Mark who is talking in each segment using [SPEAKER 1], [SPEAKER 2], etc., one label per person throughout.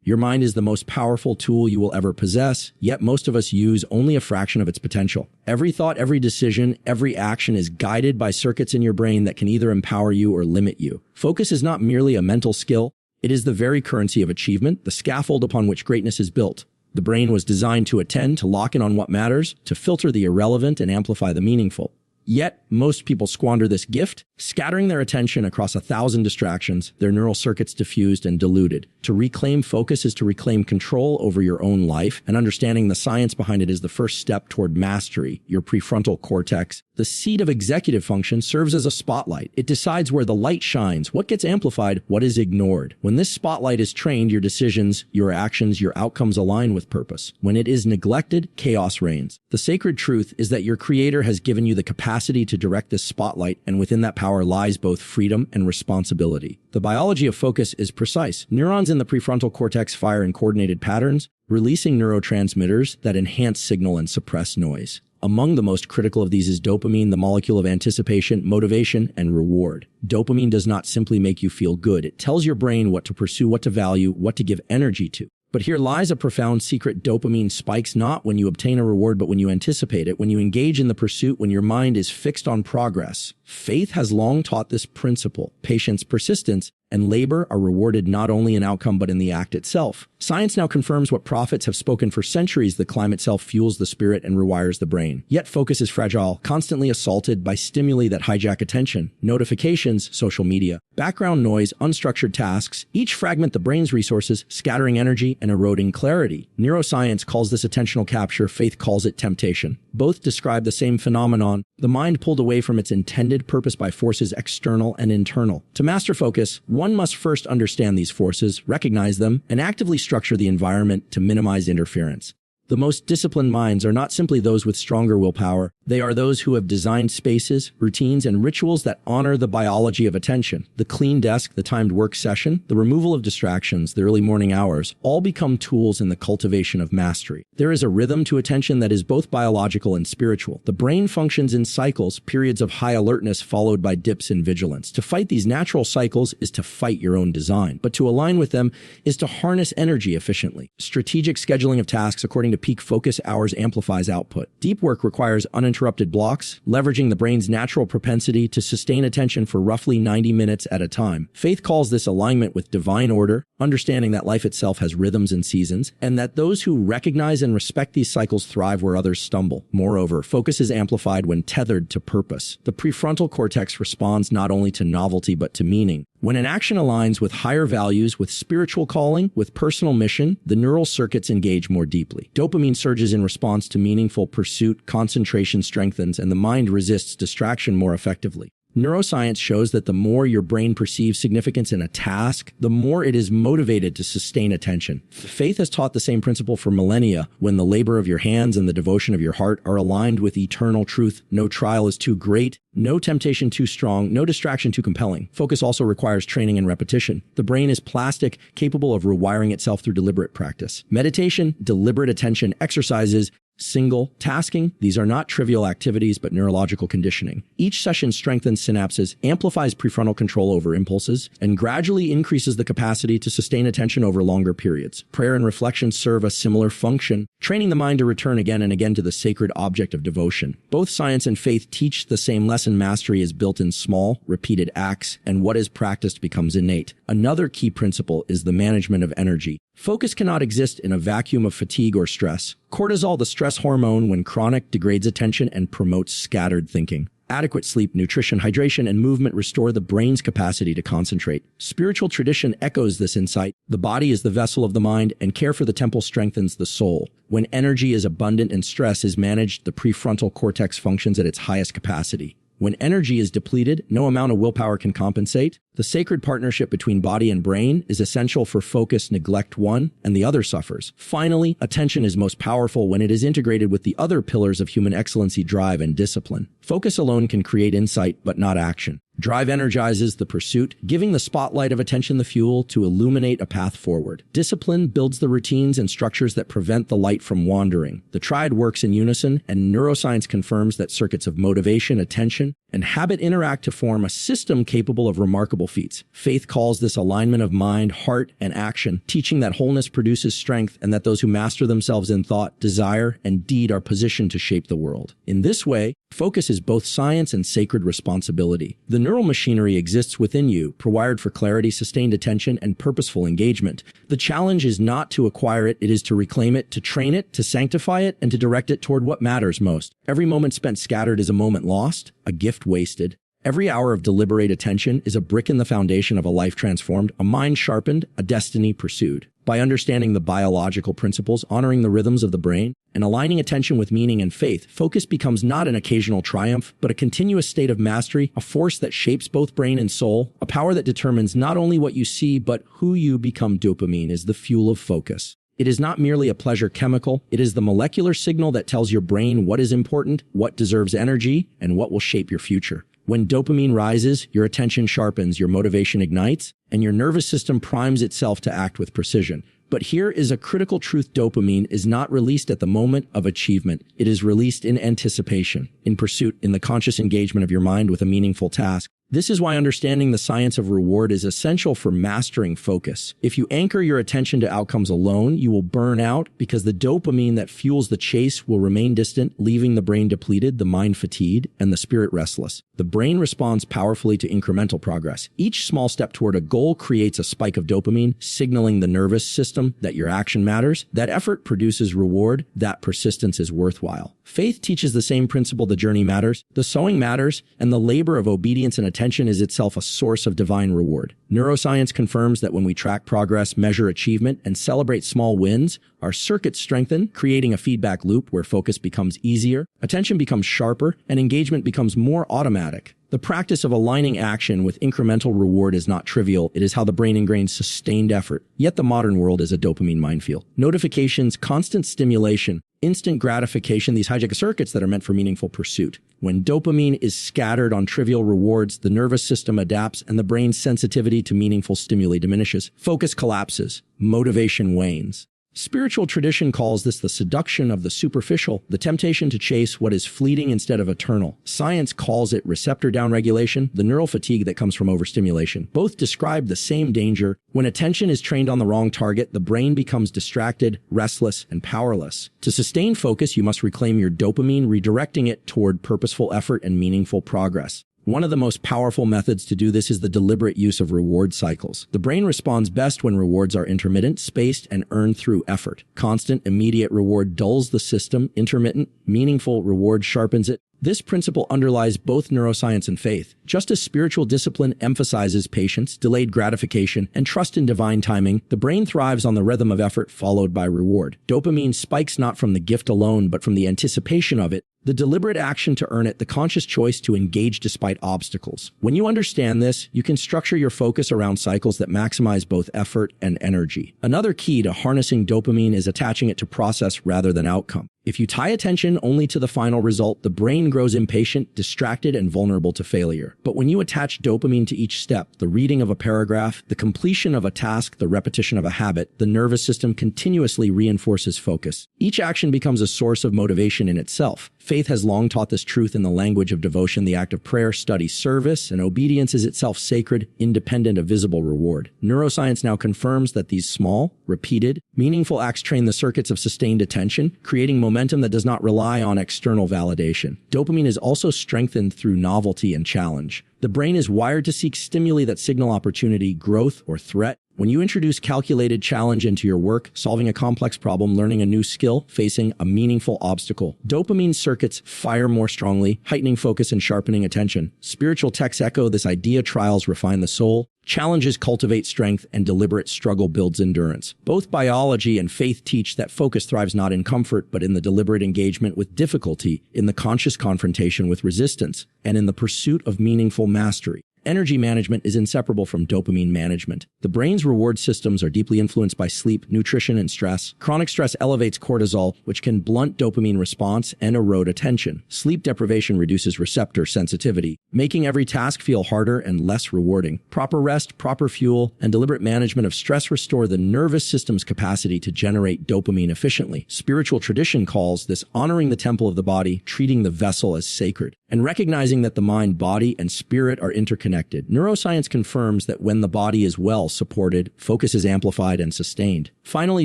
[SPEAKER 1] Your mind is the most powerful tool you will ever possess, yet most of us use only a fraction of its potential. Every thought, every decision, every action is guided by circuits in your brain that can either empower you or limit you. Focus is not merely a mental skill, it is the very currency of achievement, the scaffold upon which greatness is built. The brain was designed to attend, to lock in on what matters, to filter the irrelevant and amplify the meaningful. Yet, most people squander this gift, scattering their attention across 1,000 distractions, their neural circuits diffused and diluted. To reclaim focus is to reclaim control over your own life, and understanding the science behind it is the first step toward mastery. Your prefrontal cortex, the seat of executive function, serves as a spotlight. It decides where the light shines, what gets amplified, what is ignored. When this spotlight is trained, your decisions, your actions, your outcomes align with purpose. When it is neglected, chaos reigns. The sacred truth is that your creator has given you the capacity to direct this spotlight, and within that power lies both freedom and responsibility. The biology of focus is precise. Neurons in the prefrontal cortex fire in coordinated patterns, releasing neurotransmitters that enhance signal and suppress noise. Among the most critical of these is dopamine, the molecule of anticipation, motivation, and reward. Dopamine does not simply make you feel good. It tells your brain what to pursue, what to value, what to give energy to. But here lies a profound secret. Dopamine spikes not when you obtain a reward, but when you anticipate it, when you engage in the pursuit, when your mind is fixed on progress. Faith has long taught this principle. Patience, persistence, and labor are rewarded not only in outcome but in the act itself. Science now confirms what prophets have spoken for centuries. The climb itself fuels the spirit and rewires the brain. Yet focus is fragile, constantly assaulted by stimuli that hijack attention. Notifications, social media, background noise, unstructured tasks, each fragment the brain's resources, scattering energy and eroding clarity. Neuroscience calls this attentional capture, faith calls it temptation. Both describe the same phenomenon, the mind pulled away from its intended purpose by forces external and internal. To master focus, one must first understand these forces, recognize them, and actively structure the environment to minimize interference. The most disciplined minds are not simply those with stronger willpower. They are those who have designed spaces, routines, and rituals that honor the biology of attention. The clean desk, the timed work session, the removal of distractions, the early morning hours, all become tools in the cultivation of mastery. There is a rhythm to attention that is both biological and spiritual. The brain functions in cycles, periods of high alertness followed by dips in vigilance. To fight these natural cycles is to fight your own design, but to align with them is to harness energy efficiently. Strategic scheduling of tasks according to peak focus hours amplifies output. Deep work requires uninterrupted blocks, leveraging the brain's natural propensity to sustain attention for roughly 90 minutes at a time. Faith calls this alignment with divine order, understanding that life itself has rhythms and seasons, and that those who recognize and respect these cycles thrive where others stumble. Moreover, focus is amplified when tethered to purpose. The prefrontal cortex responds not only to novelty but to meaning. When an action aligns with higher values, with spiritual calling, with personal mission, the neural circuits engage more deeply. Dopamine surges in response to meaningful pursuit, concentration strengthens, and the mind resists distraction more effectively. Neuroscience shows that the more your brain perceives significance in a task, the more it is motivated to sustain attention. Faith has taught the same principle for millennia. When the labor of your hands and the devotion of your heart are aligned with eternal truth, no trial is too great, no temptation too strong, no distraction too compelling. Focus also requires training and repetition. The brain is plastic, capable of rewiring itself through deliberate practice. Meditation, deliberate attention, exercises, single tasking, these are not trivial activities but neurological conditioning. Each session strengthens synapses, amplifies prefrontal control over impulses, and gradually increases the capacity to sustain attention over longer periods. Prayer and reflection serve a similar function, training the mind to return again and again to the sacred object of devotion. Both science and faith teach the same lesson: mastery is built in small, repeated acts, and what is practiced becomes innate. Another key principle is the management of energy. Focus cannot exist in a vacuum of fatigue or stress. Cortisol, the stress hormone, when chronic, degrades attention and promotes scattered thinking. Adequate sleep, nutrition, hydration, and movement restore the brain's capacity to concentrate. Spiritual tradition echoes this insight. The body is the vessel of the mind, and care for the temple strengthens the soul. When energy is abundant and stress is managed, the prefrontal cortex functions at its highest capacity. When energy is depleted, no amount of willpower can compensate. The sacred partnership between body and brain is essential. For focus, neglect one, and the other suffers. Finally, attention is most powerful when it is integrated with the other pillars of human excellency: drive and discipline. Focus alone can create insight, but not action. Drive energizes the pursuit, giving the spotlight of attention the fuel to illuminate a path forward. Discipline builds the routines and structures that prevent the light from wandering. The triad works in unison, and neuroscience confirms that circuits of motivation, attention, and habit interact to form a system capable of remarkable feats. Faith calls this alignment of mind, heart, and action, teaching that wholeness produces strength and that those who master themselves in thought, desire, and deed are positioned to shape the world. In this way, focus is both science and sacred responsibility. The neural machinery exists within you, prewired for clarity, sustained attention, and purposeful engagement. The challenge is not to acquire it, it is to reclaim it, to train it, to sanctify it, and to direct it toward what matters most. Every moment spent scattered is a moment lost, a gift wasted. Every hour of deliberate attention is a brick in the foundation of a life transformed, a mind sharpened, a destiny pursued. By understanding the biological principles, honoring the rhythms of the brain, and aligning attention with meaning and faith, focus becomes not an occasional triumph, but a continuous state of mastery, a force that shapes both brain and soul, a power that determines not only what you see, but who you become. Dopamine is the fuel of focus. It is not merely a pleasure chemical, it is the molecular signal that tells your brain what is important, what deserves energy, and what will shape your future. When dopamine rises, your attention sharpens, your motivation ignites, and your nervous system primes itself to act with precision. But here is a critical truth: dopamine is not released at the moment of achievement. It is released in anticipation, in pursuit, in the conscious engagement of your mind with a meaningful task. This is why understanding the science of reward is essential for mastering focus. If you anchor your attention to outcomes alone, you will burn out because the dopamine that fuels the chase will remain distant, leaving the brain depleted, the mind fatigued, and the spirit restless. The brain responds powerfully to incremental progress. Each small step toward a goal creates a spike of dopamine, signaling the nervous system that your action matters, that effort produces reward, that persistence is worthwhile. Faith teaches the same principle: the journey matters, the sowing matters, and the labor of obedience and attention is itself a source of divine reward. Neuroscience confirms that when we track progress, measure achievement, and celebrate small wins, our circuits strengthen, creating a feedback loop where focus becomes easier, attention becomes sharper, and engagement becomes more automatic. The practice of aligning action with incremental reward is not trivial. It is how the brain ingrains sustained effort. Yet the modern world is a dopamine minefield. Notifications, constant stimulation, instant gratification, these hijack circuits that are meant for meaningful pursuit. When dopamine is scattered on trivial rewards, the nervous system adapts and the brain's sensitivity to meaningful stimuli diminishes. Focus collapses. Motivation wanes. Spiritual tradition calls this the seduction of the superficial, the temptation to chase what is fleeting instead of eternal. Science calls it receptor downregulation, the neural fatigue that comes from overstimulation. Both describe the same danger. When attention is trained on the wrong target, the brain becomes distracted, restless, and powerless. To sustain focus, you must reclaim your dopamine, redirecting it toward purposeful effort and meaningful progress. One of the most powerful methods to do this is the deliberate use of reward cycles. The brain responds best when rewards are intermittent, spaced, and earned through effort. Constant, immediate reward dulls the system. Intermittent, meaningful reward sharpens it. This principle underlies both neuroscience and faith. Just as spiritual discipline emphasizes patience, delayed gratification, and trust in divine timing, the brain thrives on the rhythm of effort followed by reward. Dopamine spikes not from the gift alone, but from the anticipation of it, the deliberate action to earn it, the conscious choice to engage despite obstacles. When you understand this, you can structure your focus around cycles that maximize both effort and energy. Another key to harnessing dopamine is attaching it to process rather than outcome. If you tie attention only to the final result, the brain grows impatient, distracted, and vulnerable to failure. But when you attach dopamine to each step, the reading of a paragraph, the completion of a task, the repetition of a habit, the nervous system continuously reinforces focus. Each action becomes a source of motivation in itself. Faith has long taught this truth in the language of devotion. The act of prayer, study, service, and obedience is itself sacred, independent of visible reward. Neuroscience now confirms that these small, repeated, meaningful acts train the circuits of sustained attention, creating momentum that does not rely on external validation. Dopamine is also strengthened through novelty and challenge. The brain is wired to seek stimuli that signal opportunity, growth, or threat. When you introduce calculated challenge into your work, solving a complex problem, learning a new skill, facing a meaningful obstacle, dopamine circuits fire more strongly, heightening focus and sharpening attention. Spiritual texts echo this idea. Trials refine the soul. Challenges cultivate strength, and deliberate struggle builds endurance. Both biology and faith teach that focus thrives not in comfort, but in the deliberate engagement with difficulty, in the conscious confrontation with resistance, and in the pursuit of meaningful mastery. Energy management is inseparable from dopamine management. The brain's reward systems are deeply influenced by sleep, nutrition, and stress. Chronic stress elevates cortisol, which can blunt dopamine response and erode attention. Sleep deprivation reduces receptor sensitivity, making every task feel harder and less rewarding. Proper rest, proper fuel, and deliberate management of stress restore the nervous system's capacity to generate dopamine efficiently. Spiritual tradition calls this honoring the temple of the body, treating the vessel as sacred. and recognizing that the mind, body, and spirit are interconnected. Neuroscience confirms that when the body is well supported, focus is amplified and sustained. Finally,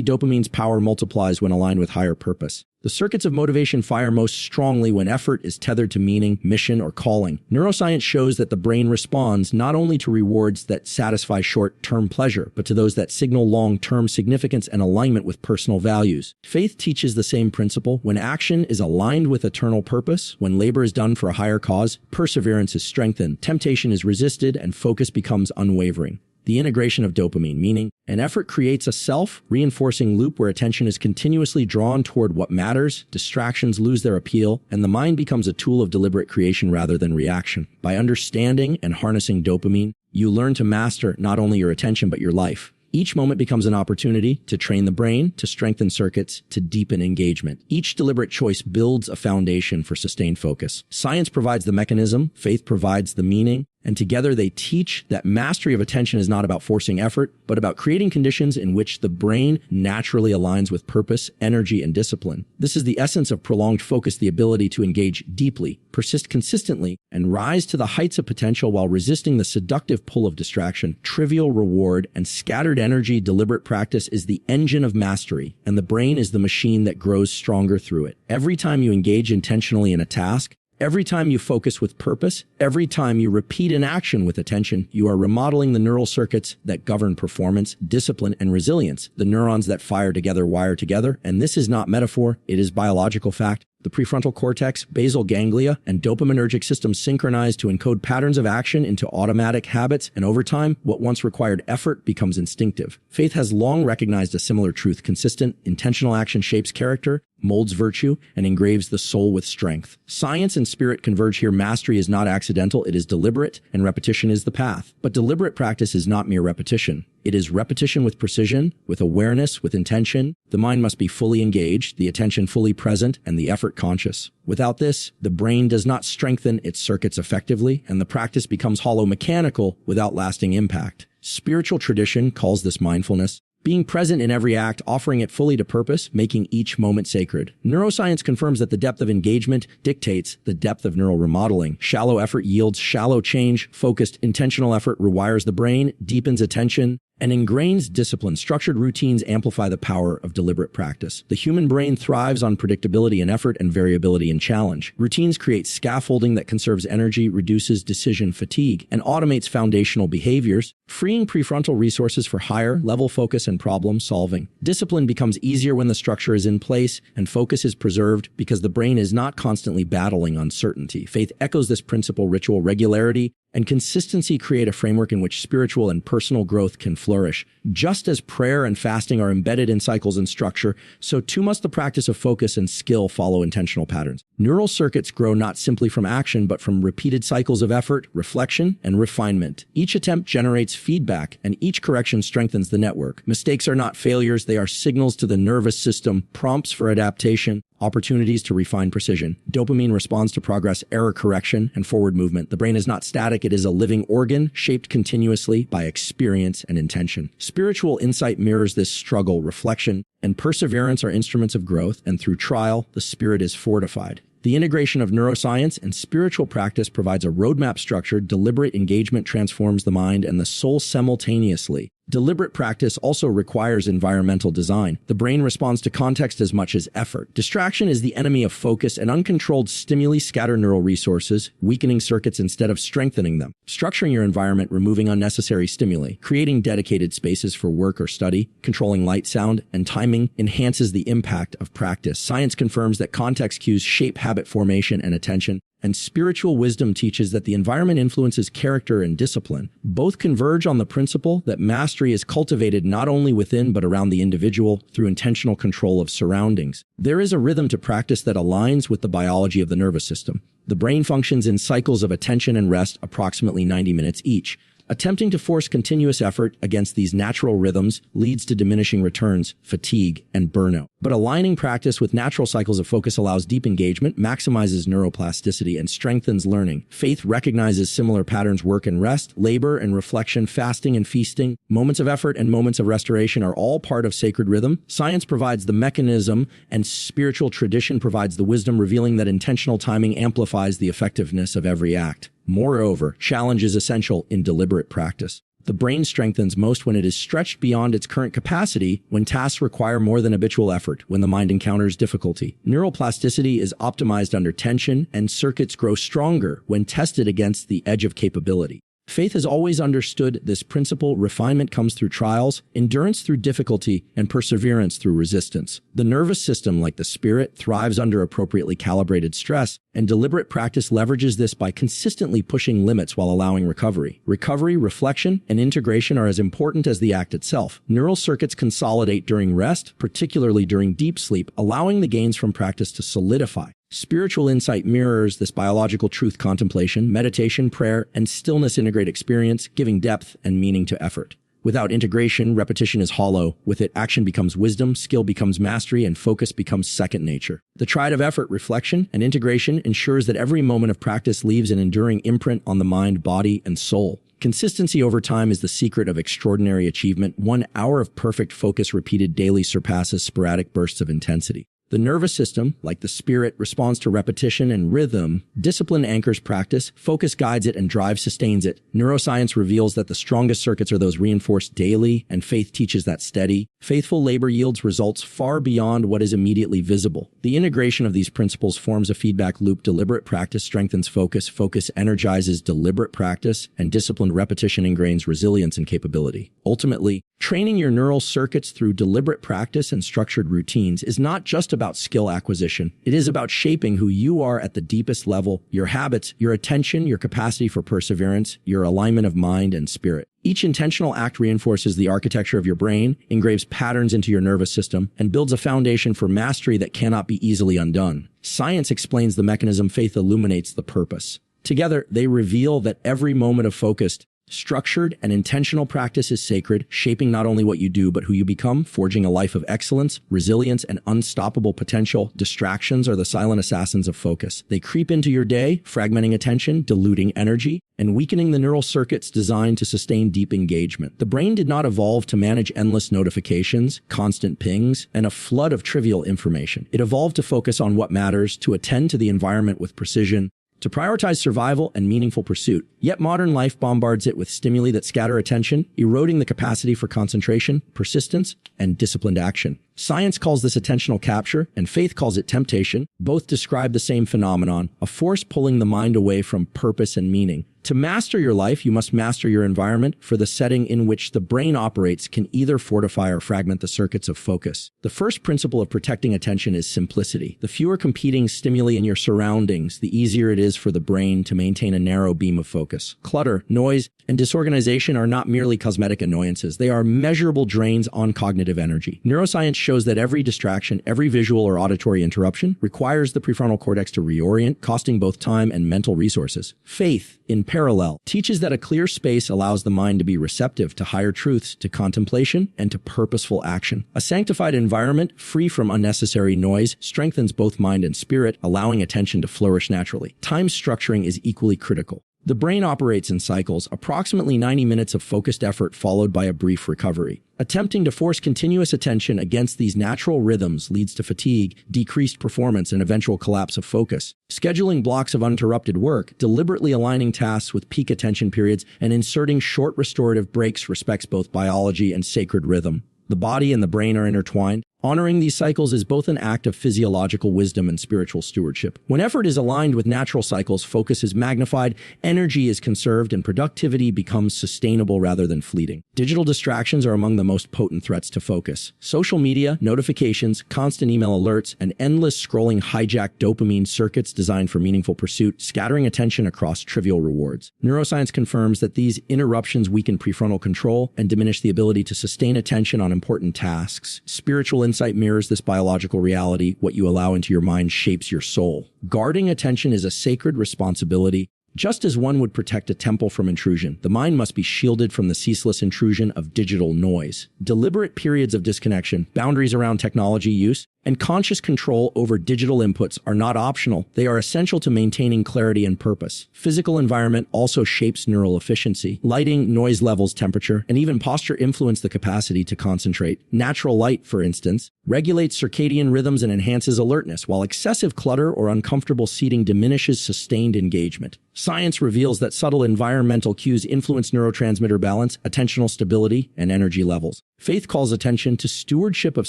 [SPEAKER 1] dopamine's power multiplies when aligned with higher purpose. The circuits of motivation fire most strongly when effort is tethered to meaning, mission, or calling. Neuroscience shows that the brain responds not only to rewards that satisfy short-term pleasure, but to those that signal long-term significance and alignment with personal values. Faith teaches the same principle. When action is aligned with eternal purpose, when labor is done for a higher cause, perseverance is strengthened, temptation is resisted, and focus becomes unwavering. The integration of dopamine, meaning an effort creates a self-reinforcing loop where attention is continuously drawn toward what matters, distractions lose their appeal, and the mind becomes a tool of deliberate creation rather than reaction. By understanding and harnessing dopamine, you learn to master not only your attention but your life. Each moment becomes an opportunity to train the brain, to strengthen circuits, to deepen engagement. Each deliberate choice builds a foundation for sustained focus. Science provides the mechanism, faith provides the meaning, and together they teach that mastery of attention is not about forcing effort, but about creating conditions in which the brain naturally aligns with purpose, energy, and discipline. This is the essence of prolonged focus, the ability to engage deeply, persist consistently, and rise to the heights of potential while resisting the seductive pull of distraction. Trivial reward and scattered energy. Deliberate practice is the engine of mastery, and the brain is the machine that grows stronger through it. Every time you engage intentionally in a task, every time you focus with purpose, every time you repeat an action with attention, you are remodeling the neural circuits that govern performance, discipline, and resilience. The neurons that fire together wire together, and this is not metaphor, it is biological fact. The prefrontal cortex, basal ganglia, and dopaminergic systems synchronize to encode patterns of action into automatic habits, and over time, what once required effort becomes instinctive. Faith has long recognized a similar truth. Consistent, intentional action shapes character, molds virtue, and engraves the soul with strength. Science and spirit converge here. Mastery is not accidental, it is deliberate, and repetition is the path. But deliberate practice is not mere repetition. It is repetition with precision, with awareness, with intention. The mind must be fully engaged, the attention fully present, and the effort conscious. Without this, the brain does not strengthen its circuits effectively, and the practice becomes hollow, mechanical, without lasting impact. Spiritual tradition calls this mindfulness. Being present in every act, offering it fully to purpose, making each moment sacred. Neuroscience confirms that the depth of engagement dictates the depth of neural remodeling. Shallow effort yields shallow change. Focused, intentional effort rewires the brain, deepens attention, and ingrains discipline. Structured routines amplify the power of deliberate practice. The human brain thrives on predictability in effort and variability in challenge. Routines create scaffolding that conserves energy, reduces decision fatigue, and automates foundational behaviors, freeing prefrontal resources for higher level focus and problem solving. Discipline becomes easier when the structure is in place and focus is preserved because the brain is not constantly battling uncertainty. Faith echoes this principle. Ritual, regularity, and consistency create a framework in which spiritual and personal growth can flourish. Just as prayer and fasting are embedded in cycles and structure, so too must the practice of focus and skill follow intentional patterns. Neural circuits grow not simply from action, but from repeated cycles of effort, reflection, and refinement. Each attempt generates feedback, and each correction strengthens the network. Mistakes are not failures, they are signals to the nervous system, prompts for adaptation, opportunities to refine precision. Dopamine responds to progress, error correction, and forward movement. The brain is not static, it is a living organ shaped continuously by experience and intention. Spiritual insight mirrors this struggle. Reflection and perseverance are instruments of growth, and through trial, the spirit is fortified. The integration of neuroscience and spiritual practice provides a roadmap structure. Deliberate engagement transforms the mind and the soul simultaneously. Deliberate practice also requires environmental design. The brain responds to context as much as effort. Distraction is the enemy of focus, and uncontrolled stimuli scatter neural resources, weakening circuits instead of strengthening them. Structuring your environment, removing unnecessary stimuli, creating dedicated spaces for work or study, controlling light, sound, and timing enhances the impact of practice. Science confirms that context cues shape habit formation and attention, and spiritual wisdom teaches that the environment influences character and discipline. Both converge on the principle that mastery is cultivated not only within but around the individual through intentional control of surroundings. There is a rhythm to practice that aligns with the biology of the nervous system. The brain functions in cycles of attention and rest, approximately 90 minutes each. Attempting to force continuous effort against these natural rhythms leads to diminishing returns, fatigue, and burnout. But aligning practice with natural cycles of focus allows deep engagement, maximizes neuroplasticity, and strengthens learning. Faith recognizes similar patterns: work and rest, labor and reflection, fasting and feasting. Moments of effort and moments of restoration are all part of sacred rhythm. Science provides the mechanism, and spiritual tradition provides the wisdom, revealing that intentional timing amplifies the effectiveness of every act. Moreover, challenge is essential in deliberate practice. The brain strengthens most when it is stretched beyond its current capacity, when tasks require more than habitual effort, when the mind encounters difficulty. Neuroplasticity is optimized under tension, and circuits grow stronger when tested against the edge of capability. Faith has always understood this principle. Refinement comes through trials, endurance through difficulty, and perseverance through resistance. The nervous system, like the spirit, thrives under appropriately calibrated stress, and deliberate practice leverages this by consistently pushing limits while allowing recovery. Recovery, reflection, and integration are as important as the act itself. Neural circuits consolidate during rest, particularly during deep sleep, allowing the gains from practice to solidify. Spiritual insight mirrors this biological truth. Contemplation, meditation, prayer, and stillness integrate experience, giving depth and meaning to effort. Without integration, repetition is hollow. With it, action becomes wisdom, skill becomes mastery, and focus becomes second nature. The triad of effort, reflection, and integration ensures that every moment of practice leaves an enduring imprint on the mind, body, and soul. Consistency over time is the secret of extraordinary achievement. 1 hour of perfect focus repeated daily surpasses sporadic bursts of intensity. The nervous system, like the spirit, responds to repetition and rhythm. Discipline anchors practice, focus guides it, and drive sustains it. Neuroscience reveals that the strongest circuits are those reinforced daily, and faith teaches that steady, faithful labor yields results far beyond what is immediately visible. The integration of these principles forms a feedback loop. Deliberate practice strengthens focus, focus energizes deliberate practice, and disciplined repetition ingrains resilience and capability. Ultimately, training your neural circuits through deliberate practice and structured routines is not just about skill acquisition. It is about shaping who you are at the deepest level: your habits, your attention, your capacity for perseverance, your alignment of mind and spirit. Each intentional act reinforces the architecture of your brain, engraves patterns into your nervous system, and builds a foundation for mastery that cannot be easily undone. Science explains the mechanism, faith illuminates the purpose. Together, they reveal that every moment of focused, structured, and intentional practice is sacred, shaping not only what you do, but who you become, forging a life of excellence, resilience, and unstoppable potential. Distractions are the silent assassins of focus. They creep into your day, fragmenting attention, diluting energy, and weakening the neural circuits designed to sustain deep engagement. The brain did not evolve to manage endless notifications, constant pings, and a flood of trivial information. It evolved to focus on what matters, to attend to the environment with precision, to prioritize survival and meaningful pursuit. Yet modern life bombards it with stimuli that scatter attention, eroding the capacity for concentration, persistence, and disciplined action. Science calls this attentional capture, and faith calls it temptation. Both describe the same phenomenon, a force pulling the mind away from purpose and meaning. To master your life, you must master your environment, for the setting in which the brain operates can either fortify or fragment the circuits of focus. The first principle of protecting attention is simplicity. The fewer competing stimuli in your surroundings, the easier it is for the brain to maintain a narrow beam of focus. Clutter, noise, and disorganization are not merely cosmetic annoyances. They are measurable drains on cognitive energy. Neuroscience shows that every distraction, every visual or auditory interruption requires the prefrontal cortex to reorient, costing both time and mental resources. Faith, in parallel, teaches that a clear space allows the mind to be receptive to higher truths, to contemplation, and to purposeful action. A sanctified environment, free from unnecessary noise, strengthens both mind and spirit, allowing attention to flourish naturally. Time structuring is equally critical. The brain operates in cycles, approximately 90 minutes of focused effort followed by a brief recovery. Attempting to force continuous attention against these natural rhythms leads to fatigue, decreased performance, and eventual collapse of focus. Scheduling blocks of uninterrupted work, deliberately aligning tasks with peak attention periods, and inserting short restorative breaks respects both biology and sacred rhythm. The body and the brain are intertwined. Honoring these cycles is both an act of physiological wisdom and spiritual stewardship. When effort is aligned with natural cycles, focus is magnified, energy is conserved, and productivity becomes sustainable rather than fleeting. Digital distractions are among the most potent threats to focus. Social media, notifications, constant email alerts, and endless scrolling hijack dopamine circuits designed for meaningful pursuit, scattering attention across trivial rewards. Neuroscience confirms that these interruptions weaken prefrontal control and diminish the ability to sustain attention on important tasks. Spiritual insight mirrors this biological reality. What you allow into your mind shapes your soul. Guarding attention is a sacred responsibility. Just as one would protect a temple from intrusion, the mind must be shielded from the ceaseless intrusion of digital noise. Deliberate periods of disconnection, boundaries around technology use, and conscious control over digital inputs are not optional. They are essential to maintaining clarity and purpose. Physical environment also shapes neural efficiency. Lighting, noise levels, temperature, and even posture influence the capacity to concentrate. Natural light, for instance, regulates circadian rhythms and enhances alertness, while excessive clutter or uncomfortable seating diminishes sustained engagement. Science reveals that subtle environmental cues influence neurotransmitter balance, attentional stability, and energy levels. Faith calls attention to stewardship of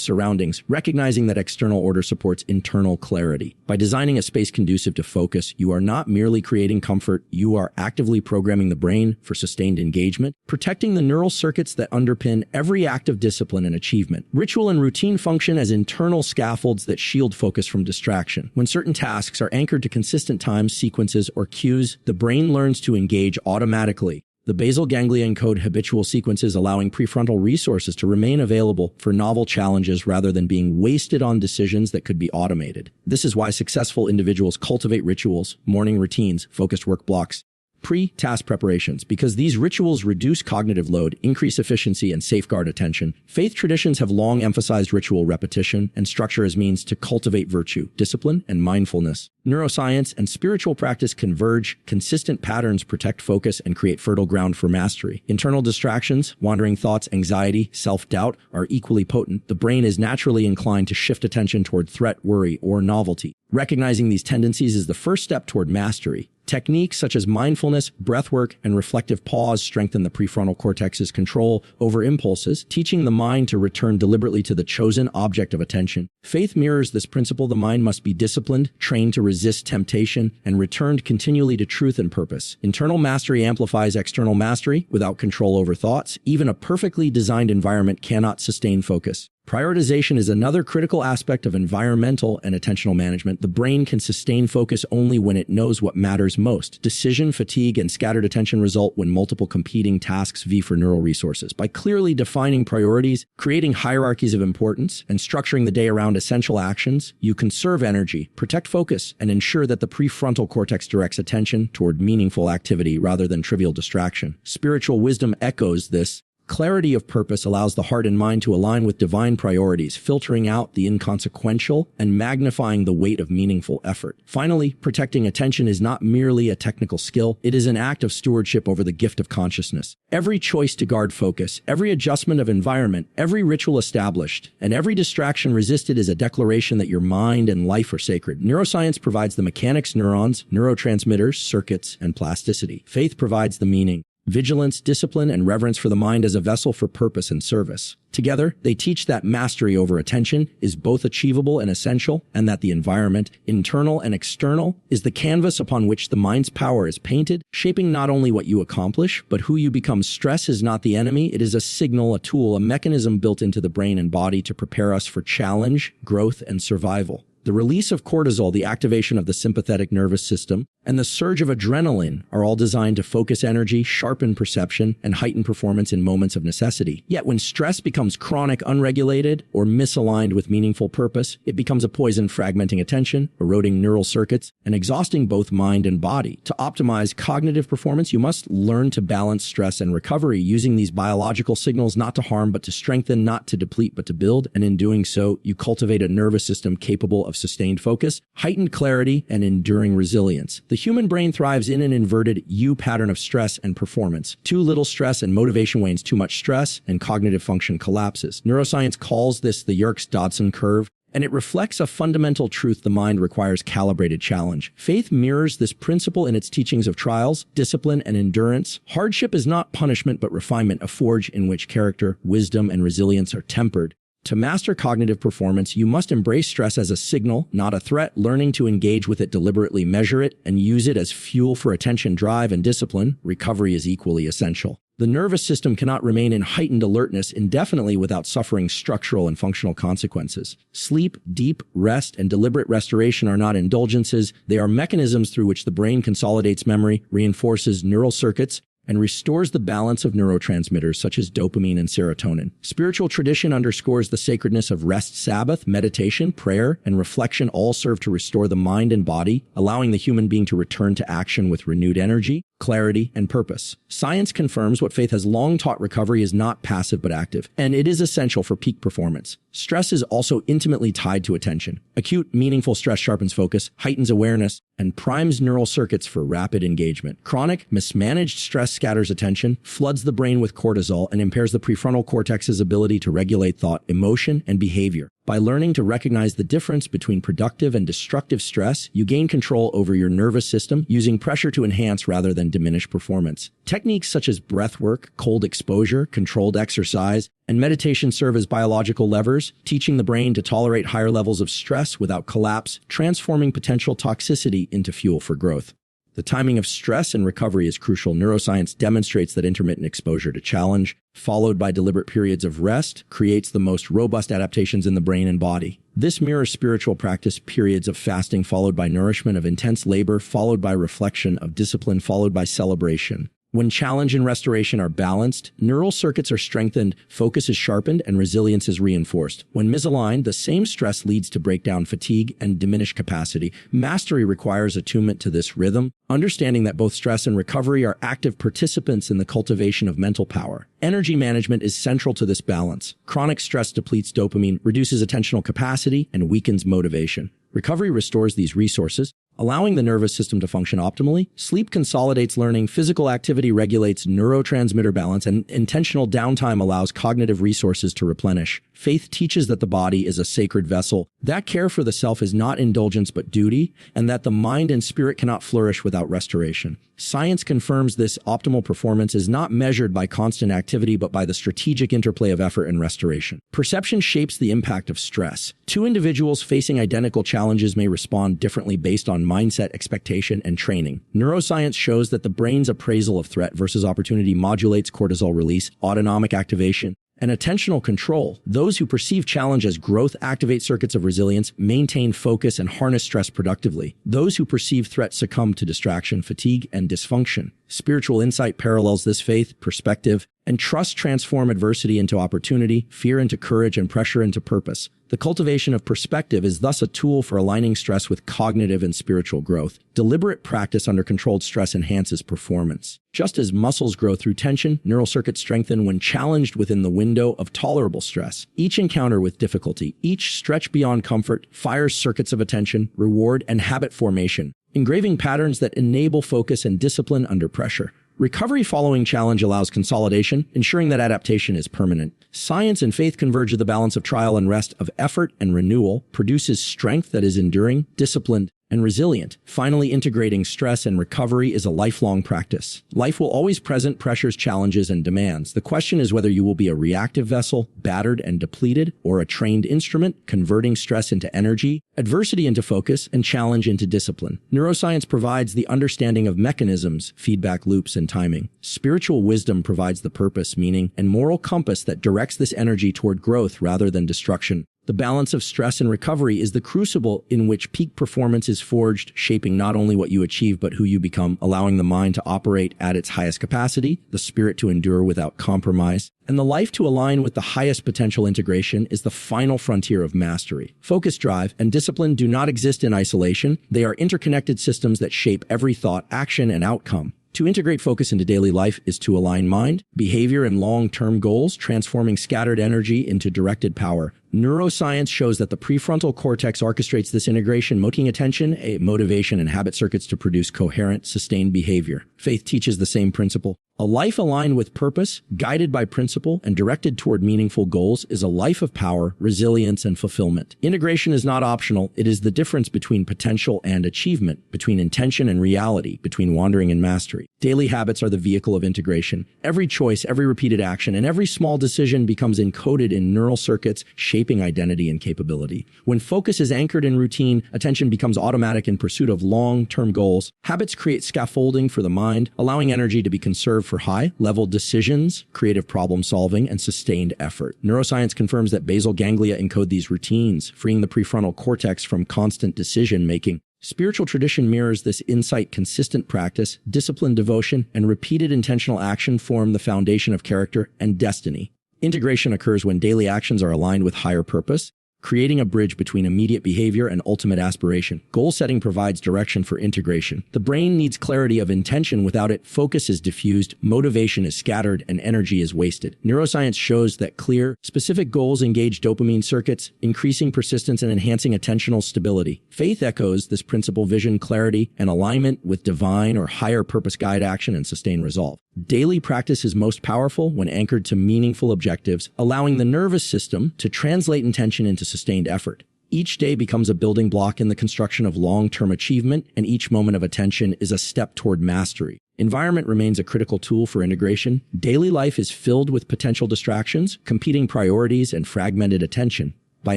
[SPEAKER 1] surroundings, recognizing that external order supports internal clarity. By designing a space conducive to focus, you are not merely creating comfort, you are actively programming the brain for sustained engagement, protecting the neural circuits that underpin every act of discipline and achievement. Ritual and routine function as internal scaffolds that shield focus from distraction. When certain tasks are anchored to consistent times, sequences, or cues, the brain learns to engage automatically. The basal ganglia encode habitual sequences, allowing prefrontal resources to remain available for novel challenges rather than being wasted on decisions that could be automated. This is why successful individuals cultivate rituals, morning routines, focused work blocks, pre-task preparations, because these rituals reduce cognitive load, increase efficiency, and safeguard attention. Faith traditions have long emphasized ritual repetition and structure as means to cultivate virtue, discipline, and mindfulness. Neuroscience and spiritual practice converge. Consistent patterns protect focus and create fertile ground for mastery. Internal distractions, wandering thoughts, anxiety, self-doubt are equally potent. The brain is naturally inclined to shift attention toward threat, worry, or novelty. Recognizing these tendencies is the first step toward mastery. Techniques such as mindfulness, breathwork, and reflective pause strengthen the prefrontal cortex's control over impulses, teaching the mind to return deliberately to the chosen object of attention. Faith mirrors this principle. The mind must be disciplined, trained to resist temptation, and returned continually to truth and purpose. Internal mastery amplifies external mastery. Without control over thoughts, even a perfectly designed environment cannot sustain focus. Prioritization is another critical aspect of environmental and attentional management. The brain can sustain focus only when it knows what matters most. Decision fatigue and scattered attention result when multiple competing tasks vie for neural resources. By clearly defining priorities, creating hierarchies of importance, and structuring the day around essential actions, you conserve energy, protect focus, and ensure that the prefrontal cortex directs attention toward meaningful activity rather than trivial distraction. Spiritual wisdom echoes this. Clarity of purpose allows the heart and mind to align with divine priorities, filtering out the inconsequential and magnifying the weight of meaningful effort. Finally, protecting attention is not merely a technical skill, it is an act of stewardship over the gift of consciousness. Every choice to guard focus, every adjustment of environment, every ritual established, and every distraction resisted is a declaration that your mind and life are sacred. Neuroscience provides the mechanics, neurons, neurotransmitters, circuits, and plasticity. Faith provides the meaning. Vigilance, discipline, and reverence for the mind as a vessel for purpose and service. Together, they teach that mastery over attention is both achievable and essential, and that the environment, internal and external, is the canvas upon which the mind's power is painted, shaping not only what you accomplish, but who you become. Stress is not the enemy, it is a signal, a tool, a mechanism built into the brain and body to prepare us for challenge, growth, and survival. The release of cortisol, the activation of the sympathetic nervous system, and the surge of adrenaline are all designed to focus energy, sharpen perception, and heighten performance in moments of necessity. Yet when stress becomes chronic, unregulated, or misaligned with meaningful purpose, it becomes a poison, fragmenting attention, eroding neural circuits, and exhausting both mind and body. To optimize cognitive performance, you must learn to balance stress and recovery, using these biological signals not to harm but to strengthen, not to deplete but to build, and in doing so, you cultivate a nervous system capable of sustained focus, heightened clarity, and enduring resilience. The human brain thrives in an inverted U pattern of stress and performance. Too little stress and motivation wanes. Too much stress and cognitive function collapses. Neuroscience calls this the Yerkes-Dodson curve, and it reflects a fundamental truth: the mind requires calibrated challenge. Faith mirrors this principle in its teachings of trials, discipline, and endurance. Hardship is not punishment but refinement, a forge in which character, wisdom, and resilience are tempered. To master cognitive performance, you must embrace stress as a signal, not a threat, learning to engage with it deliberately, measure it, and use it as fuel for attention, drive, and discipline. Recovery is equally essential. The nervous system cannot remain in heightened alertness indefinitely without suffering structural and functional consequences. Sleep, deep rest, and deliberate restoration are not indulgences. They are mechanisms through which the brain consolidates memory, reinforces neural circuits, and restores the balance of neurotransmitters such as dopamine and serotonin. Spiritual tradition underscores the sacredness of rest, Sabbath, meditation, prayer, and reflection all serve to restore the mind and body, allowing the human being to return to action with renewed energy, clarity, and purpose. Science confirms what faith has long taught: recovery is not passive but active, and it is essential for peak performance. Stress is also intimately tied to attention. Acute, meaningful stress sharpens focus, heightens awareness, and primes neural circuits for rapid engagement. Chronic, mismanaged stress scatters attention, floods the brain with cortisol, and impairs the prefrontal cortex's ability to regulate thought, emotion, and behavior. By learning to recognize the difference between productive and destructive stress, you gain control over your nervous system, using pressure to enhance rather than diminish performance. Techniques such as breath work, cold exposure, controlled exercise, and meditation serve as biological levers, teaching the brain to tolerate higher levels of stress without collapse, transforming potential toxicity into fuel for growth. The timing of stress and recovery is crucial. Neuroscience demonstrates that intermittent exposure to challenge, followed by deliberate periods of rest, creates the most robust adaptations in the brain and body. This mirrors spiritual practice: periods of fasting followed by nourishment, of intense labor followed by reflection, of discipline followed by celebration. When challenge and restoration are balanced, neural circuits are strengthened, focus is sharpened, and resilience is reinforced. When misaligned, the same stress leads to breakdown, fatigue, and diminished capacity. Mastery requires attunement to this rhythm, understanding that both stress and recovery are active participants in the cultivation of mental power. Energy management is central to this balance. Chronic stress depletes dopamine, reduces attentional capacity, and weakens motivation. Recovery restores these resources, allowing the nervous system to function optimally. Sleep consolidates learning, physical activity regulates neurotransmitter balance, and intentional downtime allows cognitive resources to replenish. Faith teaches that the body is a sacred vessel, that care for the self is not indulgence but duty, and that the mind and spirit cannot flourish without restoration. Science confirms this optimal performance is not measured by constant activity but by the strategic interplay of effort and restoration. Perception shapes the impact of stress. Two individuals facing identical challenges may respond differently based on mindset, expectation, and training. Neuroscience shows that the brain's appraisal of threat versus opportunity modulates cortisol release, autonomic activation, and attentional control. Those who perceive challenge as growth activate circuits of resilience, maintain focus, and harness stress productively. Those who perceive threat succumb to distraction, fatigue, and dysfunction. Spiritual insight parallels this: faith, perspective, and trust transform adversity into opportunity, fear into courage, and pressure into purpose. The cultivation of perspective is thus a tool for aligning stress with cognitive and spiritual growth. Deliberate practice under controlled stress enhances performance. Just as muscles grow through tension, neural circuits strengthen when challenged within the window of tolerable stress. Each encounter with difficulty, each stretch beyond comfort, fires circuits of attention, reward, and habit formation, engraving patterns that enable focus and discipline under pressure. Recovery following challenge allows consolidation, ensuring that adaptation is permanent. Science and faith converge at the balance of trial and rest, of effort and renewal, produces strength that is enduring, disciplined, and resilient. Finally, integrating stress and recovery is a lifelong practice. Life will always present pressures, challenges, and demands. The question is whether you will be a reactive vessel, battered and depleted, or a trained instrument, converting stress into energy, adversity into focus, and challenge into discipline. Neuroscience provides the understanding of mechanisms, feedback loops, and timing. Spiritual wisdom provides the purpose, meaning, and moral compass that directs this energy toward growth rather than destruction. The balance of stress and recovery is the crucible in which peak performance is forged, shaping not only what you achieve but who you become, allowing the mind to operate at its highest capacity, the spirit to endure without compromise, and the life to align with the highest potential. Integration is the final frontier of mastery. Focus, drive, and discipline do not exist in isolation. They are interconnected systems that shape every thought, action, and outcome. To integrate focus into daily life is to align mind, behavior, and long-term goals, transforming scattered energy into directed power. Neuroscience shows that the prefrontal cortex orchestrates this integration, motivating attention, motivation, and habit circuits to produce coherent, sustained behavior. Faith teaches the same principle. A life aligned with purpose, guided by principle, and directed toward meaningful goals is a life of power, resilience, and fulfillment. Integration is not optional. It is the difference between potential and achievement, between intention and reality, between wandering and mastery. Daily habits are the vehicle of integration. Every choice, every repeated action, and every small decision becomes encoded in neural circuits, shaping identity and capability. When focus is anchored in routine, attention becomes automatic in pursuit of long-term goals. Habits create scaffolding for the mind, allowing energy to be conserved for high-level decisions, creative problem-solving, and sustained effort. Neuroscience confirms that basal ganglia encode these routines, freeing the prefrontal cortex from constant decision-making. Spiritual tradition mirrors this insight. Consistent practice, disciplined devotion, and repeated intentional action form the foundation of character and destiny. Integration occurs when daily actions are aligned with higher purpose, creating a bridge between immediate behavior and ultimate aspiration. Goal setting provides direction for integration. The brain needs clarity of intention. Without it, focus is diffused, motivation is scattered, and energy is wasted. Neuroscience shows that clear, specific goals engage dopamine circuits, increasing persistence and enhancing attentional stability. Faith echoes this principle. Vision, clarity, and alignment with divine or higher purpose guide action and sustain resolve. Daily practice is most powerful when anchored to meaningful objectives, allowing the nervous system to translate intention into sustained effort. Each day becomes a building block in the construction of long-term achievement, and each moment of attention is a step toward mastery. Environment remains a critical tool for integration. Daily life is filled with potential distractions, competing priorities, and fragmented attention. By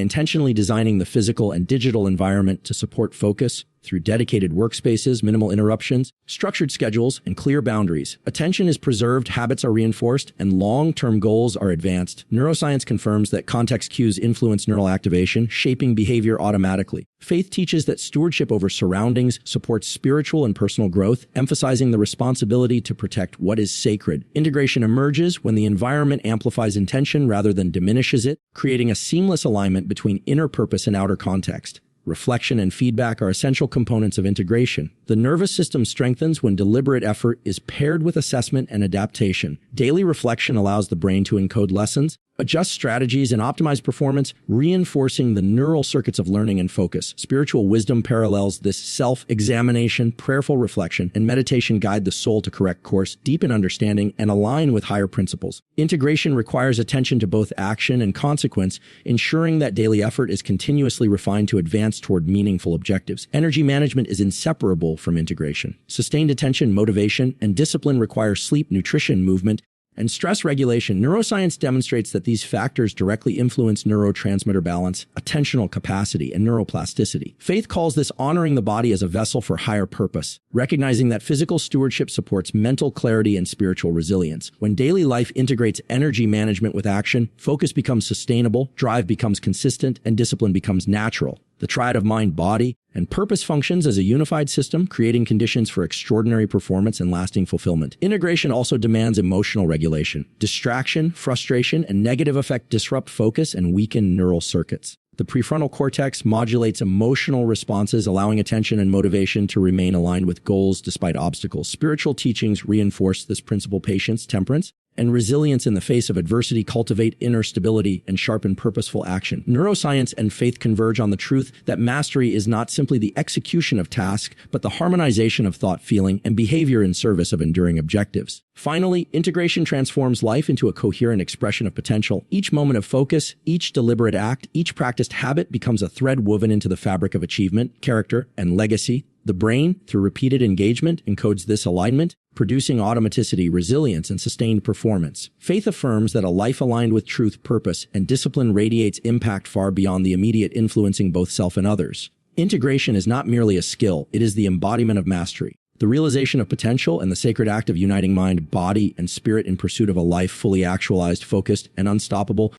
[SPEAKER 1] intentionally designing the physical and digital environment to support focus, through dedicated workspaces, minimal interruptions, structured schedules, and clear boundaries, attention is preserved, habits are reinforced, and long-term goals are advanced. Neuroscience confirms that context cues influence neural activation, shaping behavior automatically. Faith teaches that stewardship over surroundings supports spiritual and personal growth, emphasizing the responsibility to protect what is sacred. Integration emerges when the environment amplifies intention rather than diminishes it, creating a seamless alignment between inner purpose and outer context. Reflection and feedback are essential components of integration. The nervous system strengthens when deliberate effort is paired with assessment and adaptation. Daily reflection allows the brain to encode lessons, adjust strategies, and optimize performance, reinforcing the neural circuits of learning and focus. Spiritual wisdom parallels this. Self-examination, prayerful reflection, and meditation guide the soul to correct course, deepen understanding, and align with higher principles. Integration requires attention to both action and consequence, ensuring that daily effort is continuously refined to advance toward meaningful objectives. Energy management is inseparable from integration. Sustained attention, motivation, and discipline require sleep, nutrition, movement, and stress regulation. Neuroscience demonstrates that these factors directly influence neurotransmitter balance, attentional capacity, and neuroplasticity. Faith calls this honoring the body as a vessel for higher purpose, recognizing that physical stewardship supports mental clarity and spiritual resilience. When daily life integrates energy management with action, focus becomes sustainable, drive becomes consistent, and discipline becomes natural. The triad of mind, body, and purpose functions as a unified system, creating conditions for extraordinary performance and lasting fulfillment. Integration also demands emotional regulation. Distraction, frustration, and negative affect disrupt focus and weaken neural circuits. The prefrontal cortex modulates emotional responses, allowing attention and motivation to remain aligned with goals despite obstacles. Spiritual teachings reinforce this principle. Patience, temperance, and resilience in the face of adversity cultivate inner stability and sharpen purposeful action. Neuroscience and faith converge on the truth that mastery is not simply the execution of tasks, but the harmonization of thought, feeling, and behavior in service of enduring objectives. Finally, integration transforms life into a coherent expression of potential. Each moment of focus, each deliberate act, each practiced habit becomes a thread woven into the fabric of achievement, character, and legacy. The brain, through repeated engagement, encodes this alignment, producing automaticity, resilience, and sustained performance. Faith affirms that a life aligned with truth, purpose, and discipline radiates impact far beyond the immediate, influencing both self and others. Integration is not merely a skill, it is the embodiment of mastery. The realization of potential and the sacred act of uniting mind, body, and spirit in pursuit of a life fully actualized, focused, and unstoppable.